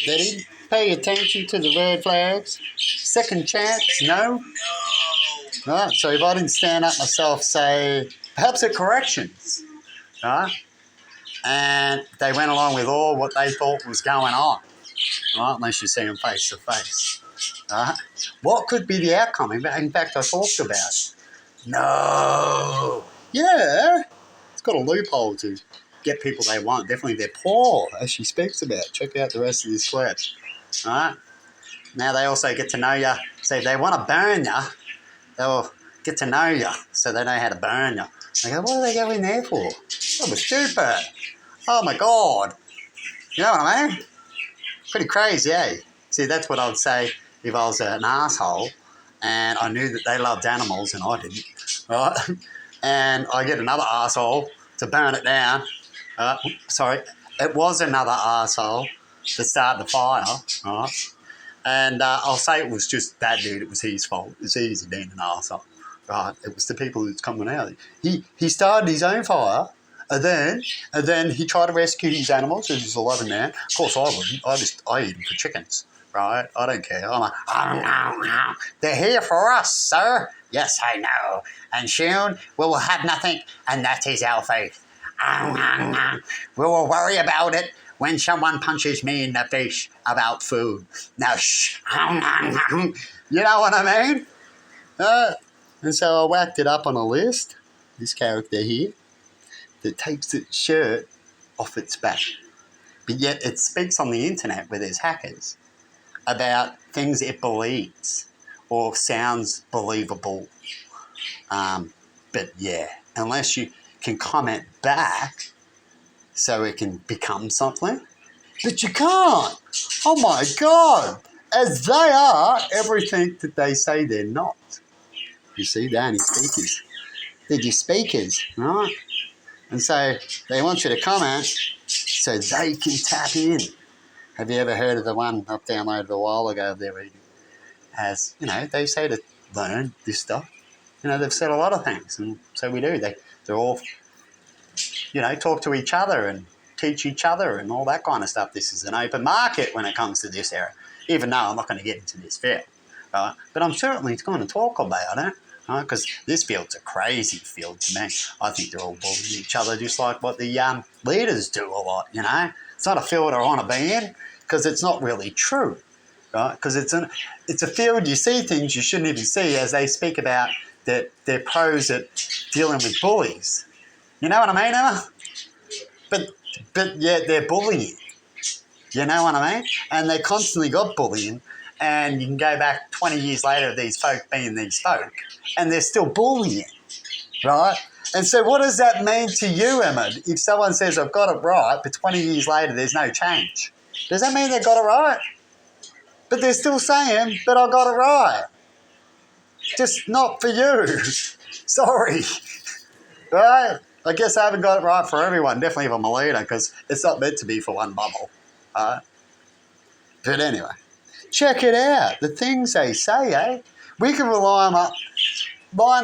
They didn't pay attention to the red flags. Second chance, no. Right, so if I didn't stand up myself, say, perhaps at corrections, right, and they went along with all what they thought was going on, right, unless you see them face to face, right, what could be the outcome? In fact, I talked about it. No. Yeah, it's got a loophole to get people they want. Definitely they're poor, as she speaks about. Check out the rest of this clip, right? Now they also get to know you. So if they want to burn you, they'll get to know you so they know how to burn you. They go, what are they going there for? That was stupid. Oh my God. You know what I mean? Pretty crazy, eh? See, that's what I would say if I was an asshole and I knew that they loved animals and I didn't, right? And I get another asshole to burn it down. Sorry, it was another asshole to start the fire, right? And I'll say it was just that dude. It was his fault. It's easy being an arsehole, right? It was the people who's coming out. He started his own fire, and then he tried to rescue his animals. He's a loving man. Of course, I wouldn't. I eat them for chickens, right? I don't care. I'm like, oh no, they're here for us, sir. Yes, I know. And soon we will have nothing, and that is our faith. We will worry about it when someone punches me in the face about food. Now, shh. You know what I mean? And so I whacked it up on a list, this character here, that takes its shirt off its back. But yet it speaks on the internet where there's hackers about things it believes or sounds believable. But yeah, unless you can comment back so it can become something. But you can't. Oh my God. As they are everything that they say they're not. You see, they're only speakers. They're just speakers, right? And so they want you to comment so they can tap in. Have you ever heard of the one I've downloaded a while ago of their reading? As, they say to learn this stuff. They've said a lot of things, and so we do. They're all, talk to each other and teach each other and all that kind of stuff. This is an open market when it comes to this area, even though I'm not going to get into this field. Right? But I'm certainly going to talk about it, because this field's a crazy field to me. I think they're all bullying each other just like what the leaders do a lot, It's not a field I want to be in because it's not really true, right? Because it's a field you see things you shouldn't even see, as they speak about that they're pros at dealing with bullies. You know what I mean, Emma? But yet they're bullying. You know what I mean? And they constantly got bullying, and you can go back 20 years later of these folk being these folk, and they're still bullying, right? And so what does that mean to you, Emma? If someone says, I've got it right, but 20 years later there's no change, does that mean they got it right? But they're still saying, but I got it right. Just not for you. Sorry. Right? I guess I haven't got it right for everyone, definitely if I'm a leader, because it's not meant to be for one bubble. But anyway, check it out. The things they say, eh? We can line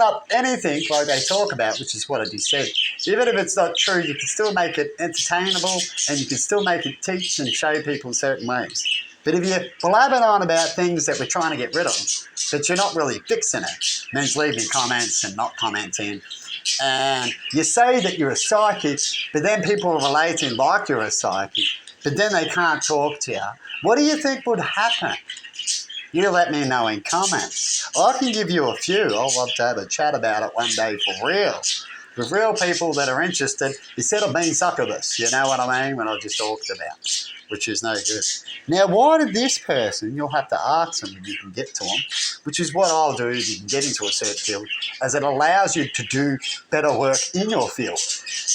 up anything like they talk about, which is what I just said. Even if it's not true, you can still make it entertainable and you can still make it teach and show people certain ways. But if you're blabbing on about things that we're trying to get rid of, but you're not really fixing it, means leaving comments and not commenting, and you say that you're a psychic, but then people are relating like you're a psychic, but then they can't talk to you, what do you think would happen? You let me know in comments. I can give you a few. I'd love to have a chat about it one day for real. With real people that are interested, instead of being succubus, you know what I mean, when I just talked about, which is no good. Now, why did this person, you'll have to ask them if you can get to them, which is what I'll do if you can get into a certain field, as it allows you to do better work in your field.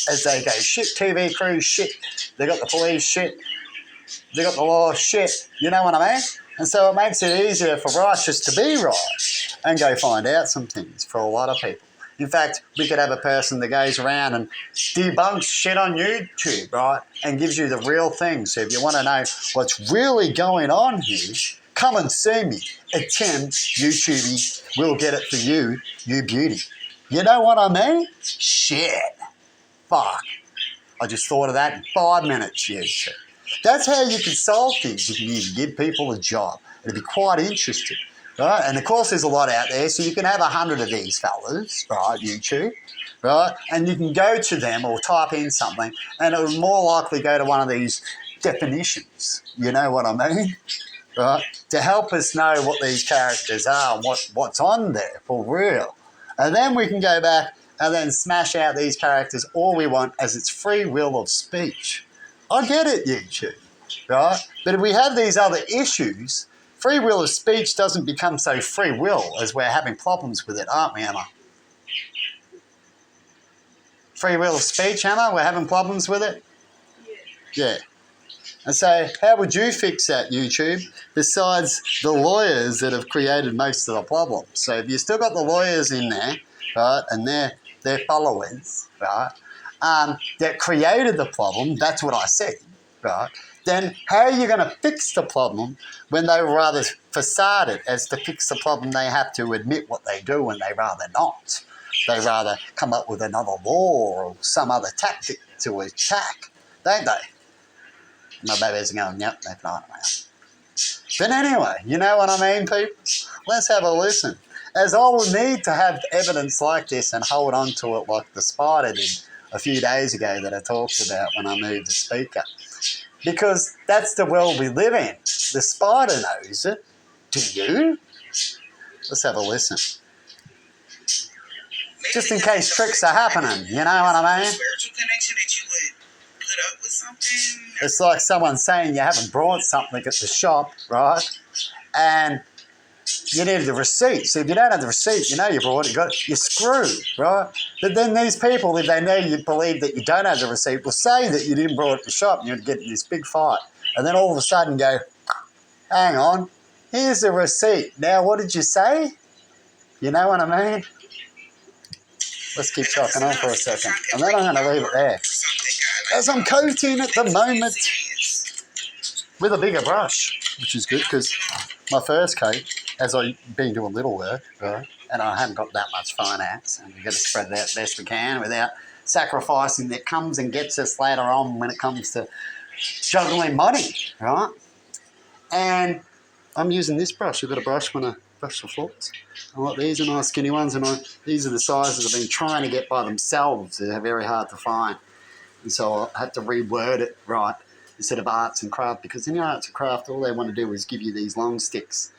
As they go, shit, TV crew, shit, they got the police, shit, they got the law, shit, you know what I mean? And so it makes it easier for righteous to be right and go find out some things for a lot of people. In fact, we could have a person that goes around and debunks shit on YouTube, right, and gives you the real thing. So if you want to know what's really going on here, come and see me at Tim YouTube. We'll get it for you, you beauty. You know what I mean? Shit. Fuck. I just thought of that in 5 minutes, YouTube. That's how you can solve things. If you can give people a job, it'd be quite interesting, right? And of course, there's a lot out there, so you can have 100 of these fellas, right? YouTube, right? And you can go to them or type in something, and it will more likely go to one of these definitions. You know what I mean? Right? To help us know what these characters are and what's on there for real. And then we can go back and then smash out these characters all we want as it's free will of speech. I get it, YouTube, right? But if we have these other issues, free will of speech doesn't become so free will as we're having problems with it, aren't we, Emma? Free will of speech, Emma? We're having problems with it? Yeah. And so how would you fix that, YouTube, besides the lawyers that have created most of the problems? So if you've still got the lawyers in there, right, and their followers, right, that created the problem, that's what I said, right, then how are you going to fix the problem when they rather facade it as to fix the problem they have to admit what they do and they rather not? They rather come up with another law or some other tactic to attack, don't they? My baby's going, yep, they've not. But anyway, you know what I mean, people? Let's have a listen. As I will need to have evidence like this and hold on to it like the spider did a few days ago that I talked about when I moved the speaker. Because that's the world we live in. The spider knows it. Do you? Let's have a listen. Just in case tricks are happening, you know what I mean? Spiritual connection that you would put up with something. It's like someone saying you haven't brought something at the shop, right? And you need the receipt. So if you don't have the receipt, you know you brought it, you're screwed, right? But then these people, if they know you believe that you don't have the receipt, will say that you didn't bring it to the shop and you'd get in this big fight. And then all of a sudden go, hang on, here's the receipt. Now, what did you say? You know what I mean? Let's keep talking on for a second. And then I'm going to leave it there. As I'm coating at the moment with a bigger brush, which is good because my first coat, as I've been doing little work, right, and I haven't got that much finance, and we've got to spread it out best we can without sacrificing that comes and gets us later on when it comes to juggling money, right? And I'm using this brush. I've got a brush when I brush the floors. I like these are nice skinny ones, and these are the sizes I've been trying to get by themselves. They're very hard to find. And so I had to reword it right instead of arts and craft, because in arts and craft, all they want to do is give you these long sticks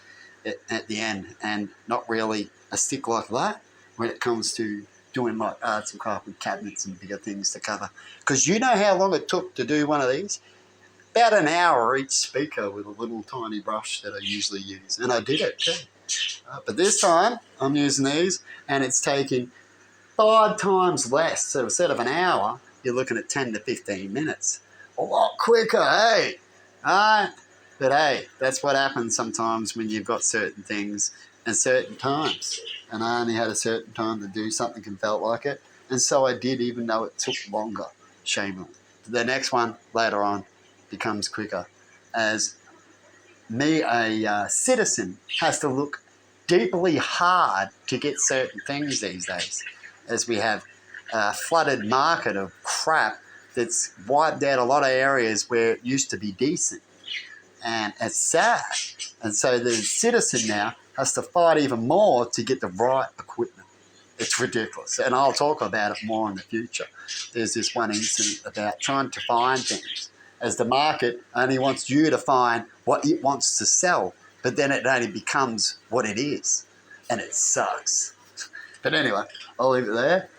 at the end and not really a stick like that when it comes to doing like arts and craft with cabinets and bigger things to cover. Because you know how long it took to do one of these? About an hour each speaker with a little tiny brush that I usually use. And I did it too. But this time I'm using these and it's taking 5 times less. So instead of an hour, you're looking at 10 to 15 minutes. A lot quicker, hey? Alright? But hey, that's what happens sometimes when you've got certain things and certain times. And I only had a certain time to do something and felt like it. And so I did, even though it took longer. Shame on me. The next one later on becomes quicker as me, a citizen, has to look deeply hard to get certain things these days, as we have a flooded market of crap that's wiped out a lot of areas where it used to be decent. And it's sad. And so the citizen now has to fight even more to get the right equipment. It's ridiculous. And I'll talk about it more in the future. There's this one incident about trying to find things, as the market only wants you to find what it wants to sell, but then it only becomes what it is. And it sucks. But anyway, I'll leave it there.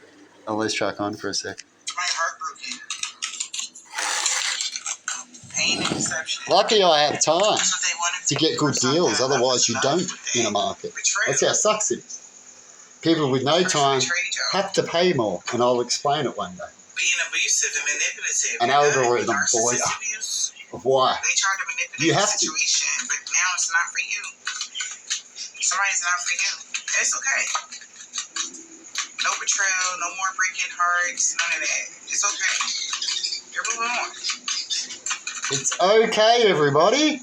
I'll let's track on for a sec. My heart broken. Pain and deception. Lucky I have time That's what they wanted to get good deals, otherwise you don't in a market. That's how sucks it is. People with no time have to pay more, and I'll explain it one day. Being abusive and manipulative. An algorithm for you. Of why? They try to manipulate You the have to. situation, but now it's not for you. Somebody's not for you. It's okay. No betrayal, no more breaking hearts, none of that. It's okay. You're moving on. It's okay, everybody.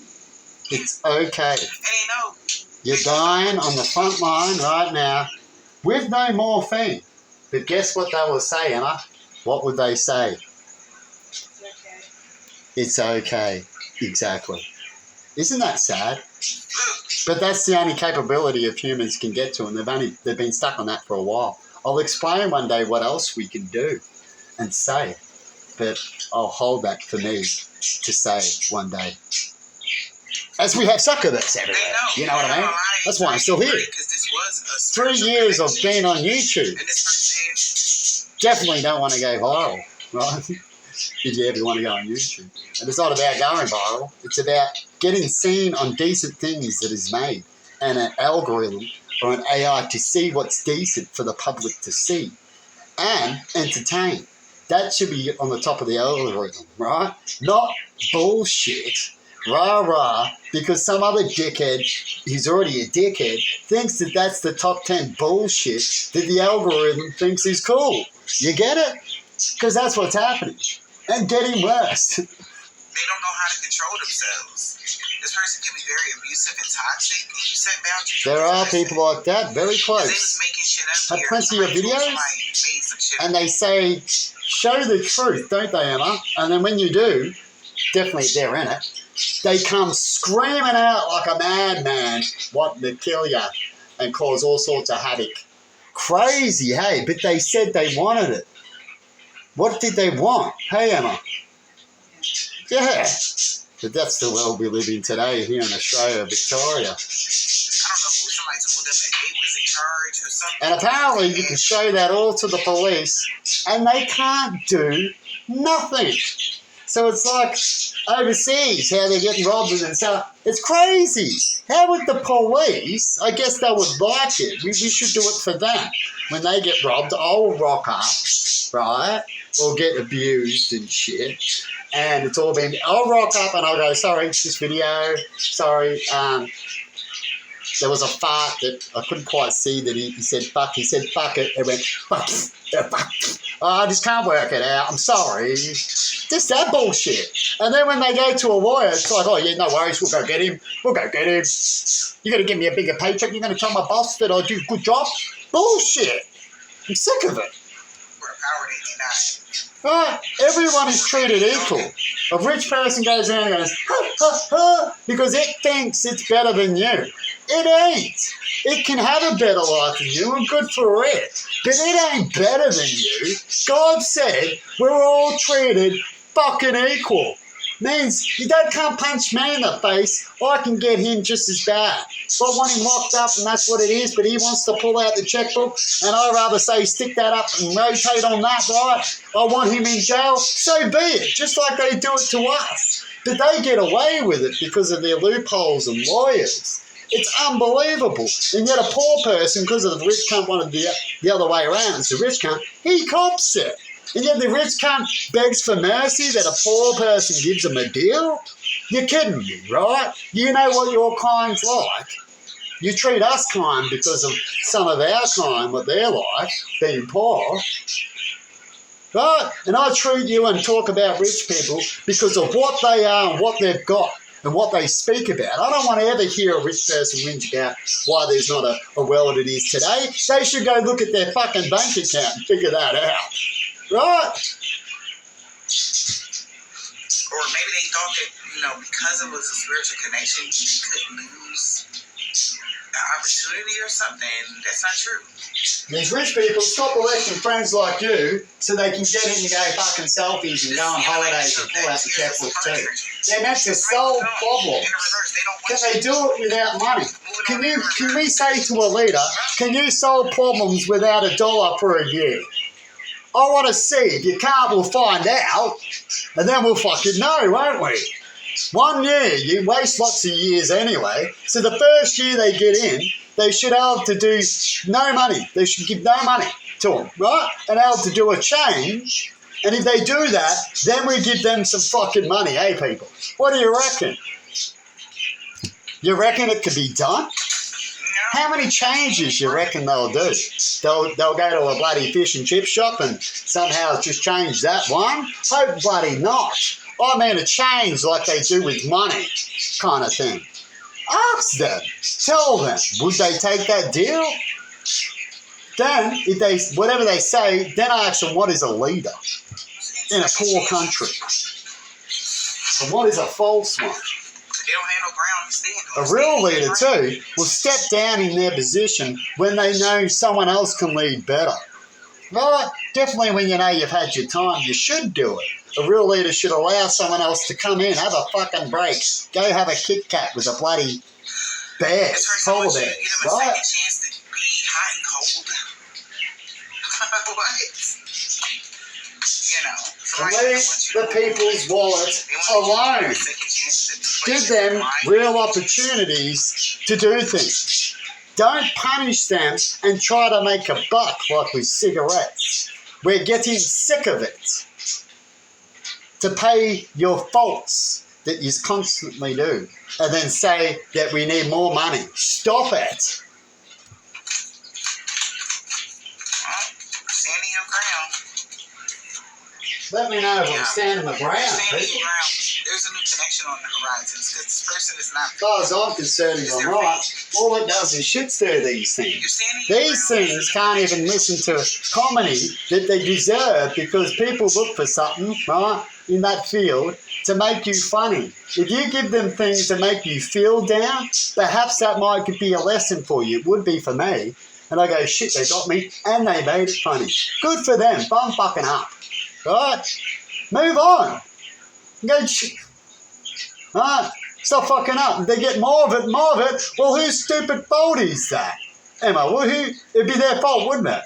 It's okay. And they know. You're dying on the front line right now with no morphine. But guess what they will say, Emma? What would they say? It's okay. It's okay. Exactly. Isn't that sad? Look, But that's the only capability of humans can get to, and they've been stuck on that for a while. I'll explain one day what else we can do and say, but I'll hold that for me to say one day. As we have Succubus they everywhere, know. you know what I mean? That's why I'm still here. Because this was a 3 spiritual years of connection. being on YouTube. And this person, Definitely don't want to go viral, right? If you ever want to go on YouTube. And it's not about going viral. It's about getting seen on decent things that is made, and an algorithm or an AI to see what's decent for the public to see and entertain. That should be on the top of the algorithm, right? Not bullshit, rah, because some other dickhead, who's already a dickhead, thinks that that's the top 10 bullshit that the algorithm thinks is cool. You get it? Because that's what's happening. And getting worse. they don't know how to control themselves. This person can be very abusive and toxic, and you set boundaries. There are people like that, very They was close. making shit up Have here. plenty of Somebody told videos, somebody made some shit and they say, show the truth, don't they, Emma? And then when you do, definitely they're in it, they come screaming out like a madman, wanting to kill you and cause all sorts of havoc. Crazy, hey? But they said they wanted it. What did they want? Hey, Emma. Yeah. But that's the world we live in today here in Australia, Victoria. I don't know, somebody told them that they was in charge or something. And apparently you can show that all to the police and they can't do nothing. So it's like overseas, how they're getting robbed and stuff. It's crazy. How would the police, I guess they would like it. We should do it for them. When they get robbed, I'll rock up, right? Or get abused and shit. And it's all been, I'll rock up and I'll go, sorry, this video, sorry, there was a fart that I couldn't quite see that he said fuck. He said fuck it. It went fuck. Fuck. Oh, I just can't work it out. I'm sorry. Just that bullshit. And then when they go to a lawyer, it's like, oh yeah, no worries. We'll go get him. We'll go get him. You're going to give me a bigger paycheck. You're going to tell my boss that I do a good job. Bullshit. I'm sick of it. We're a power they deny. Right? Everyone is treated equal. A rich person goes around and goes, ha, ha, ha, because it thinks it's better than you. It ain't. It can have a better life than you, and good for it. But it ain't better than you. God said we're all treated fucking equal. Means you can't punch me in the face. I can get him just as bad. So I want him locked up, and that's what it is. But he wants to pull out the checkbook, and I'd rather say stick that up and rotate on that, right? I want him in jail. So be it. Just like they do it to us. But they get away with it because of their loopholes and lawyers. It's unbelievable. And yet a poor person, because of the rich cunt wanted the other way around, it's the rich cunt, he cops it. And yet the rich cunt begs for mercy that a poor person gives him a deal? You're kidding me, right? You know what your kind's like. You treat us kind because of some of our kind, what they're like, being poor. Right? And I treat you and talk about rich people because of what they are and what they've got and what they speak about. I don't want to ever hear a rich person whinge about why there's not a world it is today. They should go look at their fucking bank account and figure that out. Right? Or maybe they thought that, because it was a spiritual connection, you couldn't lose an opportunity or something. That's not true. These rich people stop electing friends like you so they can get in and go fucking selfies and go on holidays and pull out the checkbook too. Then that's the sole problem. Can they do it without money? Can we say to a leader, can you solve problems without $1 for a year? I want to see. If you can't, we'll find out. And then we'll fucking know, won't we? 1 year, you waste lots of years anyway. So the first year they get in, they should have to do no money. They should give no money to them, right? And have to do a change. And if they do that, then we give them some fucking money, hey people? What do you reckon? You reckon it could be done? How many changes you reckon they'll do? They'll go to a bloody fish and chip shop and somehow just change that one? Hope bloody not. I mean a change like they do with money kind of thing. Ask them. Tell them. Would they take that deal? Then, if they whatever they say, then ask them what is a leader in a poor country. And what is a false one? They don't have no ground to stand on. A real leader, too, will step down in their position when they know someone else can lead better. Right? Definitely when you know you've had your time, you should do it. A real leader should allow someone else to come in, have a fucking break, go have a Kit Kat with a bloody bear, polar bear, Give them a right? second chance to be hot and cold. What? You know. Leave the people's wallet alone. Give them real opportunities to do things. Don't punish them and try to make a buck like with cigarettes. We're getting sick of it. To pay your faults that you constantly do and then say that we need more money. Stop it. Stand in your ground. Let me know if I'm standing my ground. Stand in People. your ground. There's a new connection on the horizon because this person is not. As far as I'm concerned, if I'm right, all it does is shit stir these things. You're standing in your These ground. things can't even listen to comedy that they deserve because people look for something, right, in that field to make you funny. If you give them things to make you feel down, perhaps that might be a lesson for you. It would be for me. And I go, shit, they got me and they made it funny. Good for them. Bum fucking up. Right? Move on. Go, right? Stop fucking up. If they get more of it, well, whose stupid fault is that? Emma, well, it'd be their fault, wouldn't it?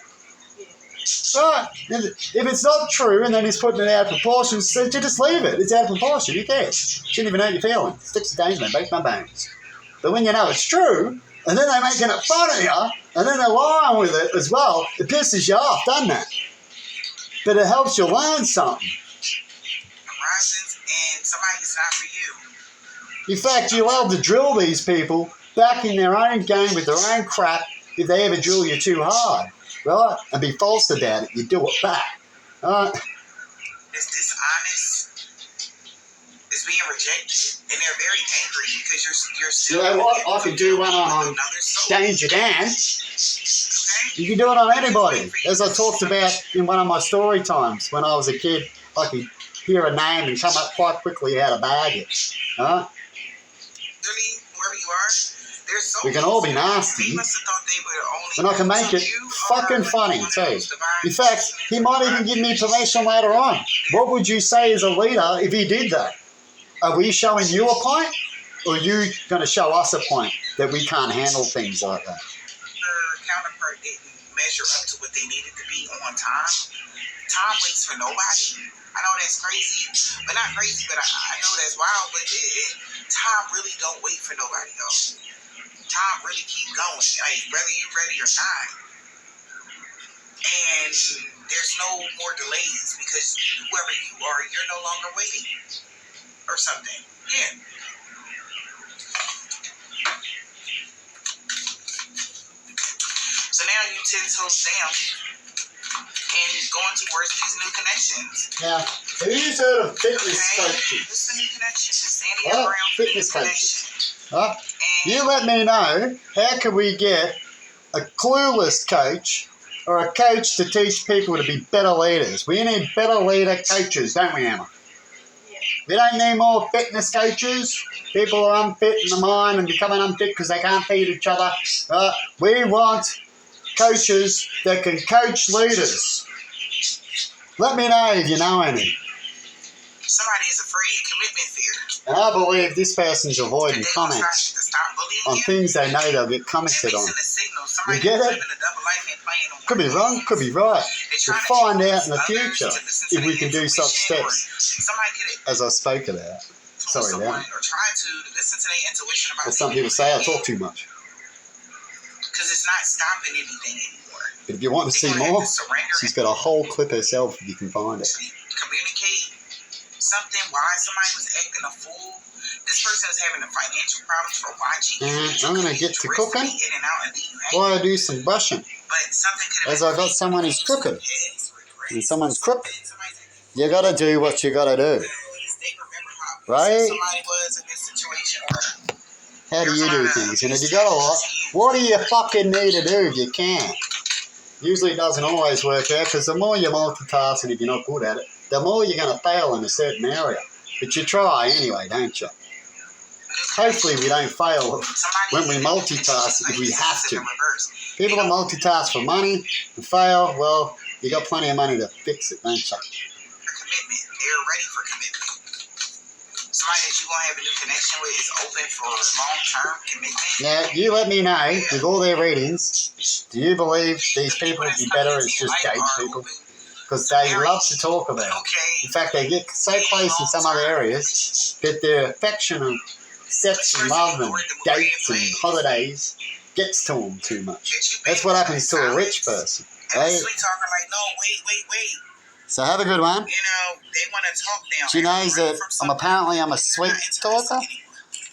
Right? If it's not true and then he's putting it out of proportion, so you just leave it. It's out of proportion. Who cares? Shouldn't even hurt your feelings. Sticks to danger, breaks my bones. But when you know it's true, and then they're making it fun of you, and then they're lying with it as well, it pisses you off, doesn't it? But it helps you learn something. Horizons and somebody is not for you. In fact, you'll have to drill these people back in their own game with their own crap if they ever drill you too hard, right? And be false about it. You do it back, right? It's dishonest. It's being rejected, and they're very angry because you're still. You know what? I could do one on Danger Dan. You can do it on anybody. As I talked about in one of my story times when I was a kid, I could hear a name and come up quite quickly how to bag it. Huh? Really, wherever you are, there's so We can all be nasty. They must have thought they were only. And I can make it fucking funny too. In fact, he might even give me permission later on. What would you say as a leader if he did that? Are we showing you a point? Or are you going to show us a point that we can't handle things like that? Her counterpart didn't measure up to what they needed to be on time. Time waits for nobody. I know that's crazy, but not crazy, but I know that's wild, but time really don't wait for nobody, though. Time really keep going, like, whether you're ready or not. And there's no more delays because whoever you are, you're no longer waiting or something. Yeah. So now you 10 toes down and going towards these new connections. Now, who's heard of fitness coaches? This is the new connection. Standing Oh, around fitness coaches. Huh? You let me know, how can we get a clueless coach or a coach to teach people to be better leaders? We need better leader coaches, don't we, Emma? Yeah. We don't need more fitness coaches. People are unfit in the mind and becoming unfit because they can't feed each other. We want coaches that can coach leaders. Let me know if you know any. Somebody is afraid. Commitment fear. And I believe this person's avoiding They comments stop bullying on you. things they know they'll get And commented on. mixing the signal. Somebody You get that's it? living a double life and playing on Could be one wrong, hand. could be right. They We'll trying to find choose out in the others future to listen to if we their can do such intuition, or steps somebody could as I spoke about. influence Sorry, someone that. or try to listen to their intuition about As some people say, I talk too much. because it's not stopping anything anymore. But if you want to see They're gonna more, have to surrender she's got a whole clip herself if you can find it. communicate something, why somebody was acting a fool. This person is having a financial problems for watching you. I'm going to get to cooking In and out and then you while I do some brushing. but something could have As been I got fake. someone who's crooked. Yes, regrets. And someone's crooked. Somebody's like, You got to do what you got to do. they remember how Right? somebody was in this situation. Or How do you do things? And if you got a lot, what do you fucking need to do if you can? Usually it doesn't always work out because the more you multitask and if you're not good at it, the more you're going to fail in a certain area. But you try anyway, don't you? Hopefully we don't fail when we multitask if we have to. People that multitask for money and fail, well, you got plenty of money to fix it, don't you? For commitment. They're ready for commitment. Somebody that you're going to have a new connection with is open for long-term commitment. Now, you let me know, with all their readings, do you believe these people would be better as just date people? Because they love to talk about it. In fact, they get so close in some other areas that their affection and sex and love and dates and holidays gets to them too much. That's what happens to a rich person. And the Right? sweet talker like, no, wait. So have a good one. You know, they want to talk now. She knows that I'm a sweet talker.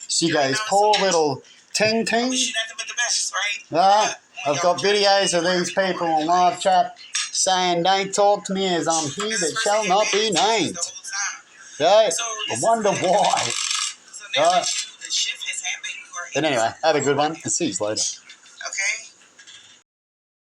She goes, poor little ting ting. Wish you nothing but the best, right? Right? I've got videos of these people on live chat saying, don't talk to me as I'm he that shall not be named. Right? I wonder why. So now Right. that the shift has happened, you are But anyway, have a good one and see you later.